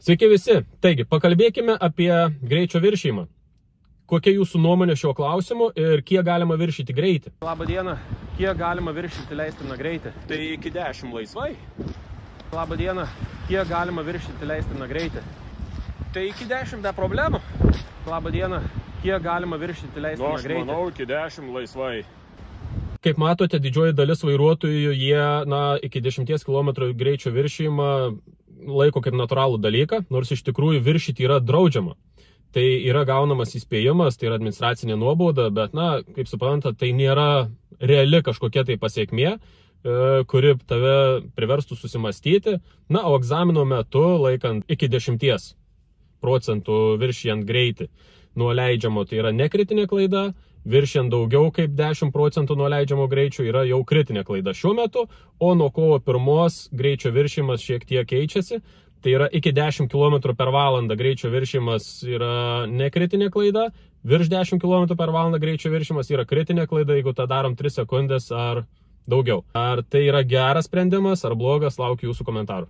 Sveiki visi. Taigi, pakalbėkime apie greičio viršijimą. Kokia jūsų nuomonė šiuo klausimu ir kiek galima viršyti greitį? Labą dieną. Kiek galima viršyti leistiną greitį? Tai iki 10 laisvai. Labą dieną. Kiek galima viršyti leistiną greitį? Tai iki 10 be problemų. Labą dieną. Kiek galima viršyti leistiną greitį? Aš manau, iki 10 laisvai. Kaip matote, didžioji dalis vairuotojų, jie iki 10 km greičio viršijimą laiko kaip natūralų dalyką, nors iš tikrųjų viršyti yra draudžiama. Tai yra gaunamas įspėjimas, tai yra administracinė nuobauda, bet, kaip suprantate, tai nėra reali kažkokia tai pasiekmė, kuri tave priverstų susimastyti. O egzamino metu, laikant iki 10% viršijant greitį nuo leidžiamo, tai yra nekritinė klaida, viršijant daugiau kaip 10% nuo leidžiamo greičio yra jau kritinė klaida šiuo metu, o nuo kovo 1 greičio viršijimas šiek tiek keičiasi. Tai yra iki 10 km per valandą greičio viršijimas yra nekritinė klaida, virš 10 km per valandą greičio viršijimas yra kritinė klaida, jeigu tą darom 3 sekundės ar daugiau. Ar tai yra geras sprendimas ar blogas, laukiu jūsų komentarų.